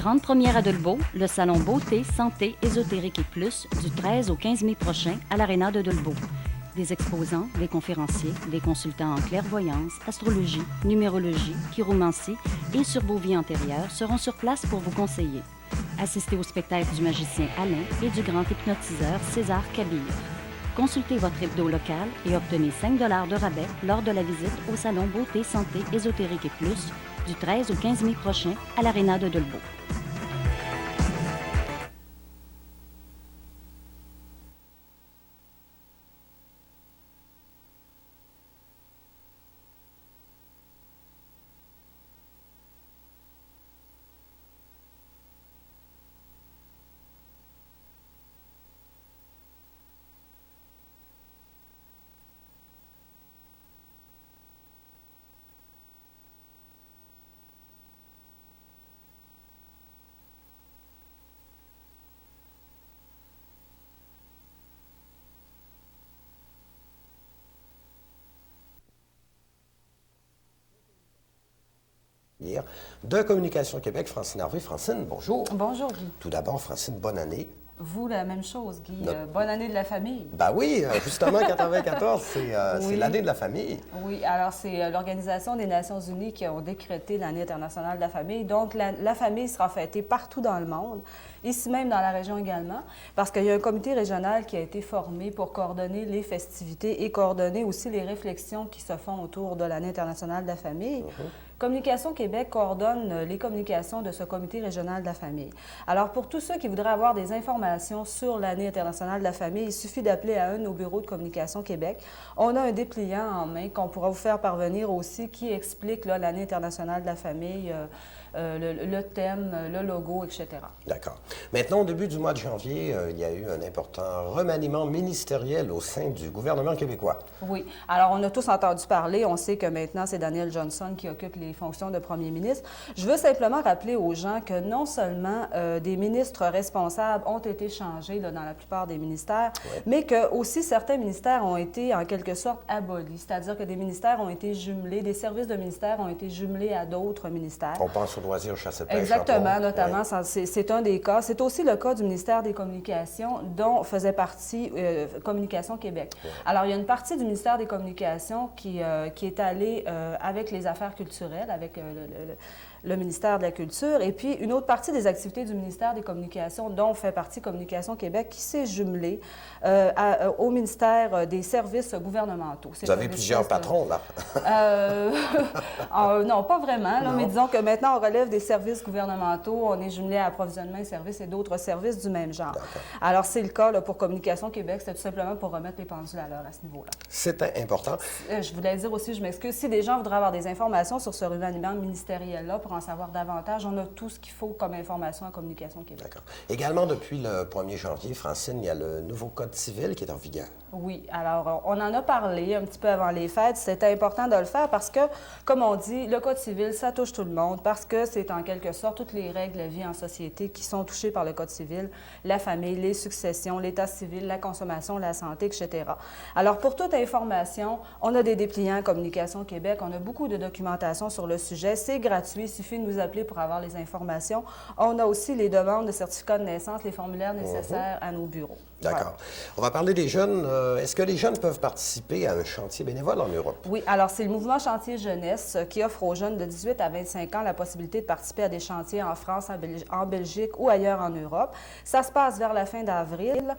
Grande première à Dolbeau, le salon Beauté, Santé, Ésotérique et Plus, du 13 au 15 mai prochain à l'Aréna de Dolbeau. Des exposants, des conférenciers, des consultants en clairvoyance, astrologie, numérologie, chiromancie et sur vos vies antérieures seront sur place pour vous conseiller. Assistez au spectacle du magicien Alain et du grand hypnotiseur César Kabir. Consultez votre hebdo local et obtenez 5 $ de rabais lors de la visite au salon Beauté, Santé, Ésotérique et Plus du 13 au 15 mai prochain à l'Aréna de Dolbeau. De Communication Québec, Francine Harvey. Francine, bonjour. Bonjour, Guy. Tout d'abord, Francine, bonne année. Vous, la même chose, Guy. Bonne année de la famille. Ben oui, justement, 94, c'est l'année de la famille. Oui, alors c'est l'Organisation des Nations unies qui ont décrété l'année internationale de la famille. Donc, la famille sera fêtée partout dans le monde, ici même dans la région également, parce qu'il y a un comité régional qui a été formé pour coordonner les festivités et coordonner aussi les réflexions qui se font autour de l'année internationale de la famille. Communication Québec coordonne les communications de ce comité régional de la famille. Alors, pour tous ceux qui voudraient avoir des informations sur l'année internationale de la famille, il suffit d'appeler à un de nos bureaux de Communication Québec. On a un dépliant en main qu'on pourra vous faire parvenir aussi qui explique l'année internationale de la famille, le thème, le logo, etc. D'accord. Maintenant, au début du mois de janvier, il y a eu un important remaniement ministériel au sein du gouvernement québécois. Oui. Alors, on a tous entendu parler. On sait que maintenant, c'est Daniel Johnson qui occupe les fonctions de premier ministre. Je veux simplement rappeler aux gens que non seulement des ministres responsables ont été changés dans la plupart des ministères, mais que aussi certains ministères ont été en quelque sorte abolis. C'est-à-dire que des ministères ont été jumelés, des services de ministères ont été jumelés à d'autres ministères. On pense aux loisirs, chasse et pêche. Exactement, notamment. C'est un des cas. C'est aussi le cas du ministère des Communications, dont faisait partie Communication Québec. Alors, il y a une partie du ministère des Communications qui est allée avec les affaires culturelles, avec le ministère de la Culture, et puis une autre partie des activités du ministère des Communications, dont fait partie Communication Québec, qui s'est jumelée au ministère des services gouvernementaux. Vous avez plusieurs patrons, là? Non, pas vraiment, là, mais disons que maintenant, on relève des services gouvernementaux, on est jumelé à approvisionnement et services et d'autres services du même genre. Alors, c'est le cas là, pour Communication Québec, c'est tout simplement pour remettre les pendules à l'heure à ce niveau-là. C'est important. Je voulais dire aussi, je m'excuse, si des gens voudraient avoir des informations sur ce remaniement ministériel-là, pour en savoir davantage, on a tout ce qu'il faut comme information à Communication Québec. D'accord. Également, depuis le 1er janvier, Francine, il y a le nouveau Code civil qui est en vigueur. Oui. Alors, on en a parlé un petit peu avant les fêtes. C'était important de le faire parce que, comme on dit, le Code civil, ça touche tout le monde parce que c'est en quelque sorte toutes les règles de vie en société qui sont touchées par le Code civil, la famille, les successions, l'état civil, la consommation, la santé, etc. Alors, pour toute information, on a des dépliants à Communication Québec, on a beaucoup de documentation sur le sujet. C'est gratuit, il suffit de nous appeler pour avoir les informations. On a aussi les demandes de certificats de naissance, les formulaires nécessaires à nos bureaux. D'accord. Voilà. On va parler des jeunes. Est-ce que les jeunes peuvent participer à un chantier bénévole en Europe? Oui, alors c'est le mouvement Chantier Jeunesse qui offre aux jeunes de 18 à 25 ans la possibilité de participer à des chantiers en France, en Belgique ou ailleurs en Europe. Ça se passe vers la fin d'avril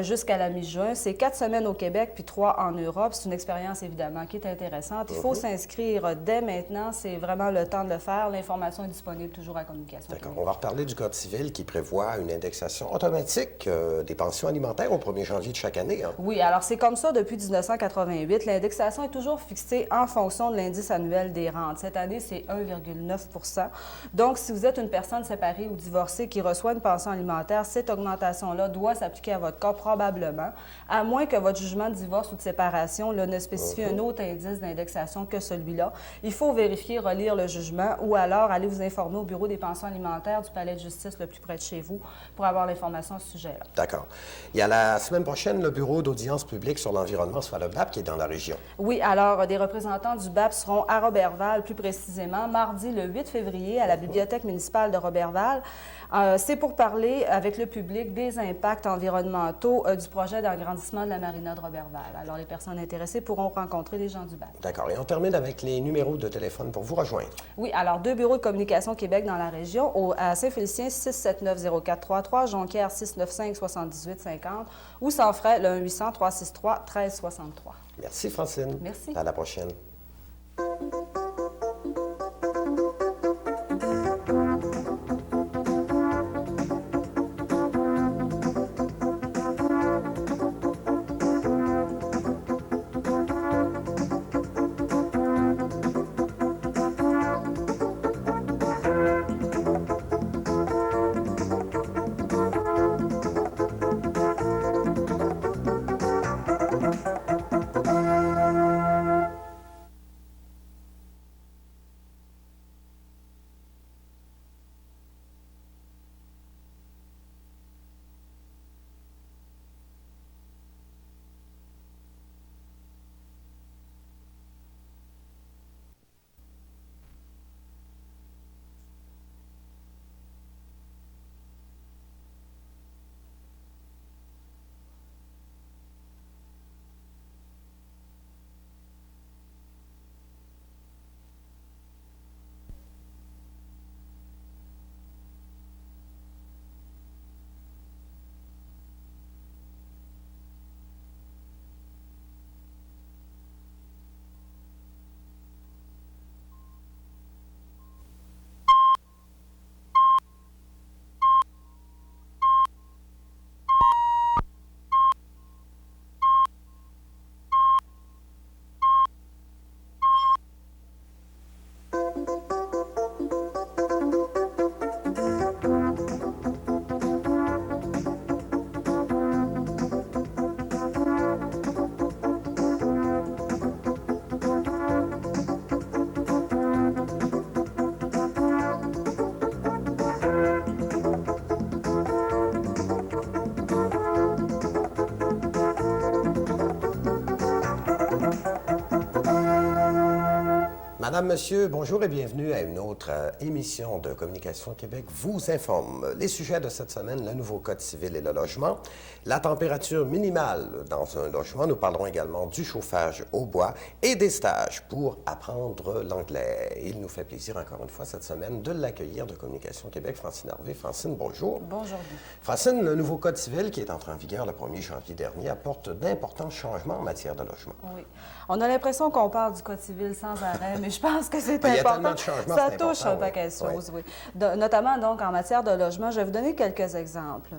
jusqu'à la mi-juin. C'est 4 semaines au Québec puis 3 en Europe. C'est une expérience évidemment qui est intéressante. Il faut s'inscrire dès maintenant. C'est vraiment le temps de le faire. L'information est disponible toujours à Communication Québec. D'accord. On va reparler du Code civil qui prévoit une indexation automatique des pensions alimentaires au 1er janvier de chaque année. Hein? Oui, alors c'est comme ça depuis 1988. L'indexation est toujours fixée en fonction de l'indice annuel des rentes. Cette année, c'est 1,9 %. Donc, si vous êtes une personne séparée ou divorcée qui reçoit une pension alimentaire, cette augmentation-là doit s'appliquer à votre cas probablement, à moins que votre jugement de divorce ou de séparation ne spécifie un autre indice d'indexation que celui-là. Il faut vérifier, relire le jugement ou alors aller vous informer au bureau des pensions alimentaires du palais de justice le plus près de chez vous pour avoir l'information à ce sujet-là. D'accord. Il y a la semaine prochaine le Bureau d'audience publique sur l'environnement, soit le BAP, qui est dans la région. Oui, alors des représentants du BAP seront à Roberval, plus précisément, mardi le 8 février à la Bibliothèque municipale de Roberval. C'est pour parler avec le public des impacts environnementaux du projet d'agrandissement de la marina de Roberval. Alors, les personnes intéressées pourront rencontrer les gens du BAP. D'accord. Et on termine avec les numéros de téléphone pour vous rejoindre. Oui, alors 2 bureaux de communication Québec dans la région, à Saint-Félicien, 679-0433, Jonquière, 695-7850, ou sans frais, le 1-800-363-1363. Merci, Francine. Merci. À la prochaine. Madame, Monsieur, bonjour et bienvenue à une autre émission de Communication Québec vous informe. Les sujets de cette semaine, le nouveau Code civil et le logement, la température minimale dans un logement. Nous parlerons également du chauffage au bois et des stages pour apprendre l'anglais. Il nous fait plaisir encore une fois cette semaine de l'accueillir de Communication Québec, Francine Harvey. Francine, bonjour. Bonjour. Francine, le nouveau Code civil qui est entré en vigueur le 1er janvier dernier apporte d'importants changements en matière de logement. Oui. On a l'impression qu'on parle du Code civil sans arrêt, mais je pense que c'est important. Il y a tellement de changements, ça c'est touche important, un paquet de choses, oui. Notamment, donc, en matière de logement, je vais vous donner quelques exemples.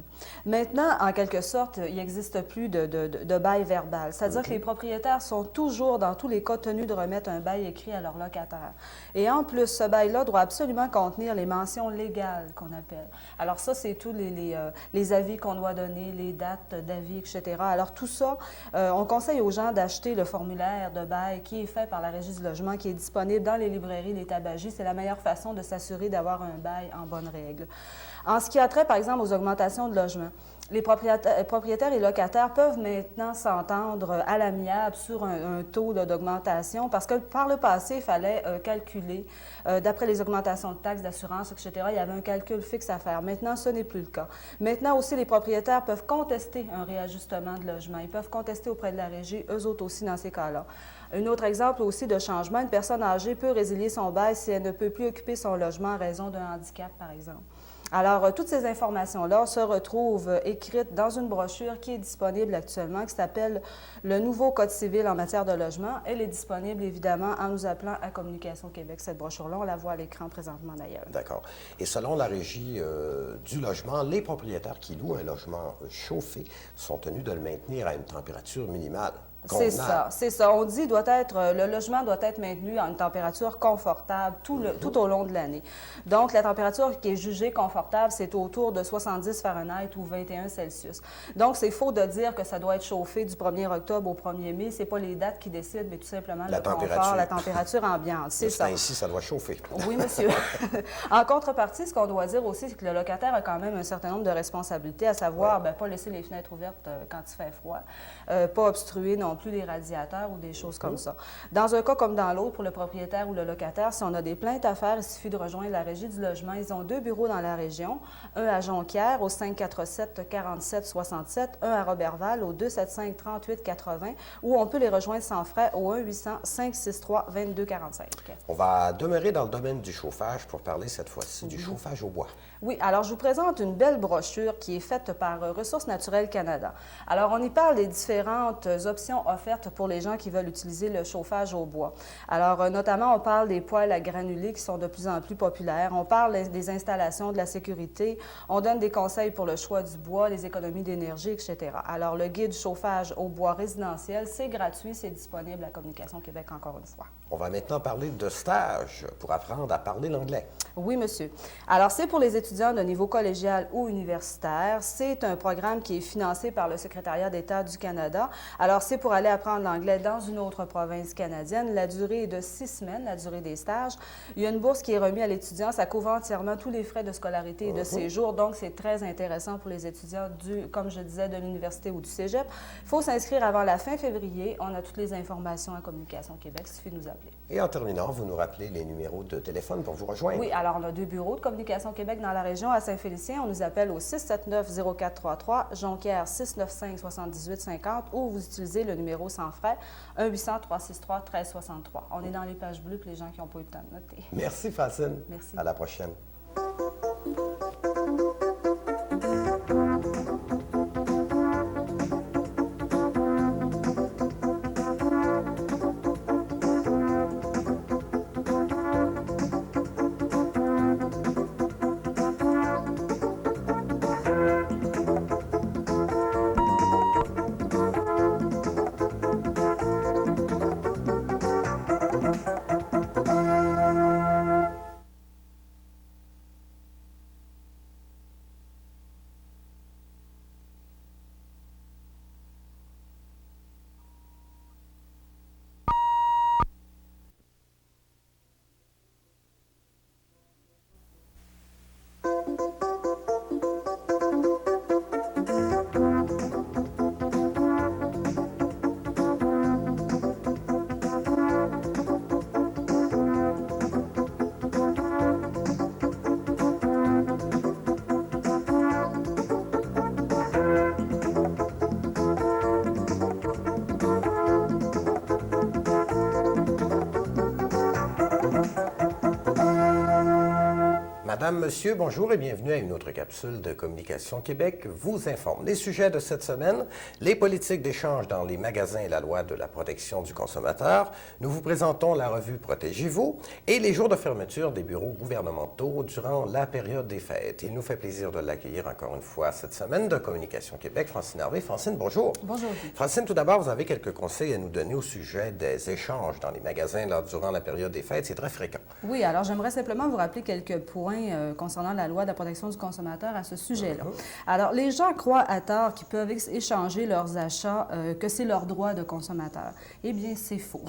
Maintenant, en quelque sorte, il n'existe plus de bail verbal. C'est-à-dire que les propriétaires sont toujours, dans tous les cas, tenus de remettre un bail écrit à leur locataire. Et en plus, ce bail-là doit absolument contenir les mentions légales qu'on appelle. Alors ça, c'est tous les avis qu'on doit donner, les dates d'avis, etc. Alors tout ça, on conseille aux gens d'acheter le formulaire de bail qui est fait par la Régie du logement, qui est disponible dans les librairies, les tabagies. C'est la meilleure façon de s'assurer d'avoir un bail en bonne règle. En ce qui a trait, par exemple, aux augmentations de logements, les propriétaires et locataires peuvent maintenant s'entendre à l'amiable sur un taux d'augmentation parce que par le passé, il fallait calculer, d'après les augmentations de taxes, d'assurance, etc., il y avait un calcul fixe à faire. Maintenant, ce n'est plus le cas. Maintenant aussi, les propriétaires peuvent contester un réajustement de logement. Ils peuvent contester auprès de la Régie, eux autres aussi dans ces cas-là. Un autre exemple aussi de changement, une personne âgée peut résilier son bail si elle ne peut plus occuper son logement en raison d'un handicap, par exemple. Alors, toutes ces informations-là se retrouvent écrites dans une brochure qui est disponible actuellement, qui s'appelle « Le nouveau Code civil en matière de logement ». Elle est disponible, évidemment, en nous appelant à Communication Québec. Cette brochure-là, on la voit à l'écran présentement, d'ailleurs. D'accord. Et selon la Régie du logement, les propriétaires qui louent un logement chauffé sont tenus de le maintenir à une température minimale. C'est ça, c'est ça. On dit le logement doit être maintenu à une température confortable tout au long de l'année. Donc, la température qui est jugée confortable, c'est autour de 70 Fahrenheit ou 21 Celsius. Donc, c'est faux de dire que ça doit être chauffé du 1er octobre au 1er mai. Ce n'est pas les dates qui décident, mais tout simplement le confort, la température ambiante. C'est ça. Ici, ça doit chauffer. Oui, monsieur. En contrepartie, ce qu'on doit dire aussi, c'est que le locataire a quand même un certain nombre de responsabilités, à savoir, pas laisser les fenêtres ouvertes quand il fait froid, pas obstruer non plus les radiateurs ou des choses comme ça. Dans un cas comme dans l'autre, pour le propriétaire ou le locataire, si on a des plaintes à faire, il suffit de rejoindre la Régie du logement. Ils ont 2 bureaux dans la région, un à Jonquière au 547-47-67, un à Roberval au 275-38-80, ou on peut les rejoindre sans frais au 1-800-563-2245. On va demeurer dans le domaine du chauffage pour parler cette fois-ci du chauffage au bois. Oui, alors je vous présente une belle brochure qui est faite par Ressources naturelles Canada. Alors, on y parle des différentes options offertes pour les gens qui veulent utiliser le chauffage au bois. Alors, notamment, on parle des poêles à granulés qui sont de plus en plus populaires. On parle des installations, de la sécurité. On donne des conseils pour le choix du bois, les économies d'énergie, etc. Alors, le guide chauffage au bois résidentiel, c'est gratuit, c'est disponible à Communication Québec, encore une fois. On va maintenant parler de stage pour apprendre à parler l'anglais. Oui, monsieur. Alors, c'est pour les étudiants de niveau collégial ou universitaire. C'est un programme qui est financé par le Secrétariat d'État du Canada. Alors, c'est pour aller apprendre l'anglais dans une autre province canadienne. La durée est de 6 semaines, la durée des stages. Il y a une bourse qui est remise à l'étudiant. Ça couvre entièrement tous les frais de scolarité et de séjour. Donc, c'est très intéressant pour les étudiants comme je disais, de l'université ou du cégep. Il faut s'inscrire avant la fin février. On a toutes les informations à Communication Québec. Il suffit de nous appeler. Et en terminant, vous nous rappelez les numéros de téléphone pour vous rejoindre. Oui, alors on a 2 bureaux de Communication Québec dans la région à Saint-Félicien. On nous appelle au 679-0433, Jonquière 695-7850 ou vous utilisez le numéro sans frais 1-800-363-1363. On est dans les pages bleues pour les gens qui n'ont pas eu le temps de noter. Merci, Francine. Merci. À la prochaine. Madame, Monsieur, bonjour et bienvenue à une autre capsule de Communication Québec vous informe. Les sujets de cette semaine, les politiques d'échange dans les magasins et la loi de la protection du consommateur. Nous vous présentons la revue Protégez-vous et les jours de fermeture des bureaux gouvernementaux durant la période des fêtes. Il nous fait plaisir de l'accueillir encore une fois cette semaine de Communication Québec. Francine Harvey. Francine, bonjour. Bonjour. Francine, tout d'abord, vous avez quelques conseils à nous donner au sujet des échanges dans les magasins durant la période des fêtes. C'est très fréquent. Oui, alors j'aimerais simplement vous rappeler quelques points concernant la loi de la protection du consommateur à ce sujet-là. Alors, les gens croient à tort qu'ils peuvent échanger leurs achats, que c'est leur droit de consommateur. Eh bien, c'est faux.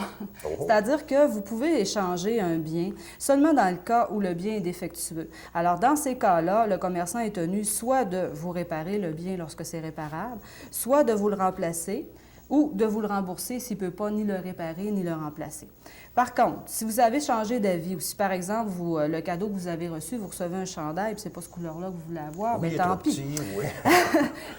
C'est-à-dire que vous pouvez échanger un bien seulement dans le cas où le bien est défectueux. Alors, dans ces cas-là, le commerçant est tenu soit de vous réparer le bien lorsque c'est réparable, soit de vous le remplacer, ou de vous le rembourser s'il ne peut pas ni le réparer ni le remplacer. Par contre, si vous avez changé d'avis ou si, par exemple, le cadeau que vous avez reçu, vous recevez un chandail et ce n'est pas ce couleur-là que vous voulez avoir, oui, bien, tant pis. Petit, oui.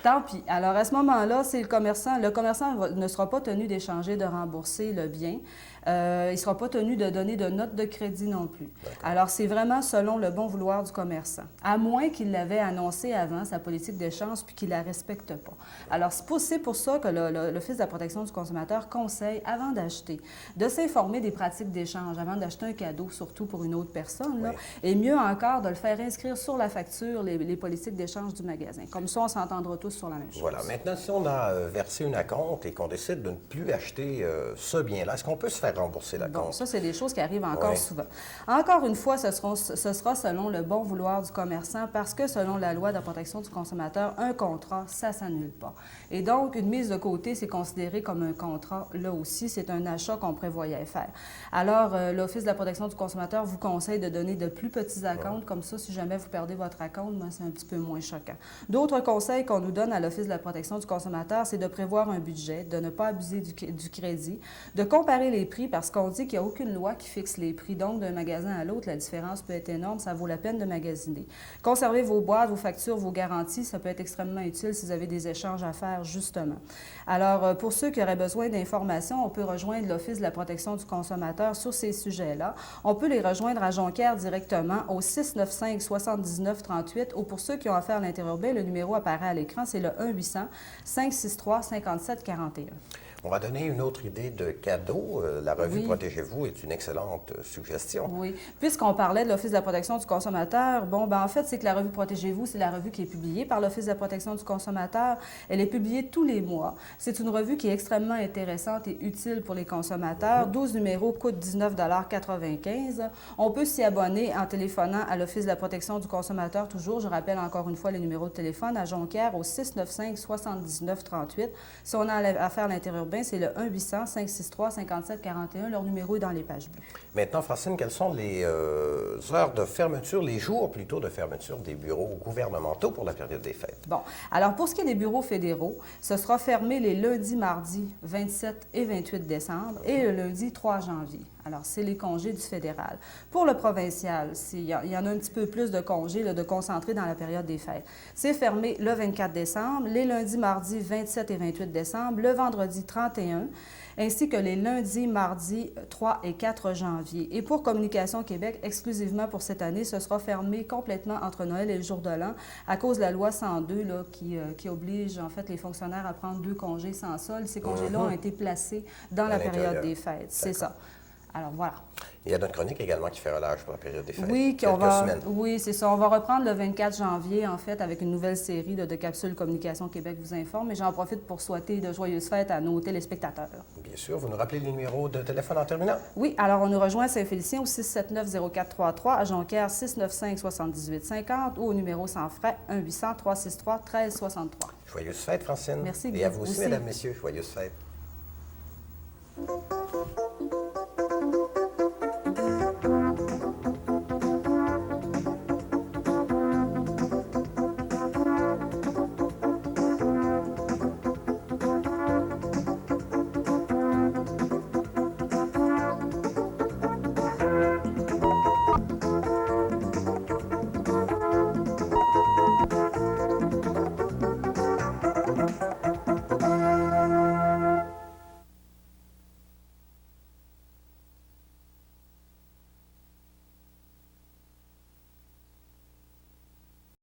Tant pis. Alors, à ce moment-là, c'est le commerçant. Le commerçant ne sera pas tenu d'échanger, de rembourser le bien. Il ne sera pas tenu de donner de note de crédit non plus. Alors, c'est vraiment selon le bon vouloir du commerçant, à moins qu'il l'avait annoncé avant, sa politique d'échange, puis qu'il ne la respecte pas. Alors, c'est pour ça que l'Office de la protection du consommateur conseille, avant d'acheter, de s'informer des pratiques pratique d'échange avant d'acheter un cadeau, surtout pour une autre personne. Là. Oui. Et mieux encore, de le faire inscrire sur la facture, les politiques d'échange du magasin. Comme ça, on s'entendra tous sur la même chose. Voilà. Maintenant, si on a versé une acompte et qu'on décide de ne plus acheter ce bien-là, est-ce qu'on peut se faire rembourser l'acompte? Bon, ça, c'est des choses qui arrivent encore Oui. souvent. Encore une fois, ce sera selon le bon vouloir du commerçant parce que selon la loi de la protection du consommateur, un contrat, ça ne s'annule pas. Et donc, une mise de côté, c'est considéré comme un contrat. Là aussi, c'est un achat qu'on prévoyait faire. Alors, l'Office de la protection du consommateur vous conseille de donner de plus petits acomptes. Comme ça, si jamais vous perdez votre acompte, c'est un petit peu moins choquant. D'autres conseils qu'on nous donne à l'Office de la protection du consommateur, c'est de prévoir un budget, de ne pas abuser du crédit, de comparer les prix parce qu'on dit qu'il n'y a aucune loi qui fixe les prix. Donc, d'un magasin à l'autre, la différence peut être énorme. Ça vaut la peine de magasiner. Conservez vos boîtes, vos factures, vos garanties. Ça peut être extrêmement utile si vous avez des échanges à faire, justement. Alors, pour ceux qui auraient besoin d'informations, on peut rejoindre l'Office de la protection du consommateur sur ces sujets-là. On peut les rejoindre à Jonquière directement au 695-7938 ou pour ceux qui ont affaire à l'interurbain, le numéro apparaît à l'écran, c'est le 1-800-563-5741. On va donner une autre idée de cadeau. La revue Oui. Protégez-vous est une excellente suggestion. Oui. Puisqu'on parlait de l'Office de la protection du consommateur, en fait, c'est que la revue Protégez-vous, c'est la revue qui est publiée par l'Office de la protection du consommateur. Elle est publiée tous les mois. C'est une revue qui est extrêmement intéressante et utile pour les consommateurs. 12 numéros coûtent 19,95 $. On peut s'y abonner en téléphonant à l'Office de la protection du consommateur toujours. Je rappelle encore une fois les numéros de téléphone à Jonquière au 695-7938. Si on a affaire à l'intérieur, c'est le 1-800-563-5741. Leur numéro est dans les pages bleues. Maintenant, Francine, quelles sont les heures de fermeture, les jours plutôt de fermeture des bureaux gouvernementaux pour la période des fêtes? Bon, alors pour ce qui est des bureaux fédéraux, ce sera fermé les lundis, mardis 27 et 28 décembre et le lundi 3 janvier. Alors, c'est les congés du fédéral. Pour le provincial, il y en a un petit peu plus de congés de concentrer dans la période des fêtes. C'est fermé le 24 décembre, les lundis, mardis 27 et 28 décembre, le vendredi 31, ainsi que les lundis, mardis 3 et 4 janvier. Et pour Communication Québec, exclusivement pour cette année, ce sera fermé complètement entre Noël et le jour de l'an à cause de la loi 102 là, qui oblige en fait les fonctionnaires à prendre 2 congés sans solde. Ces congés-là ont été placés dans la période des fêtes. C'est ça. Alors, voilà. Il y a notre chronique également qui fait relâche pour la période des fêtes. Oui, semaines. Oui, c'est ça. On va reprendre le 24 janvier, en fait, avec une nouvelle série de capsules Communication Québec vous informe. Et j'en profite pour souhaiter de joyeuses fêtes à nos téléspectateurs. Bien sûr. Vous nous rappelez le numéro de téléphone en terminant? Oui, alors on nous rejoint à Saint-Félicien au 679-0433, à Jonquière 695-7850 ou au numéro sans frais 1-800-363-1363. Joyeuses fêtes, Francine. Merci, Et à vous aussi, mesdames, messieurs, joyeuses fêtes.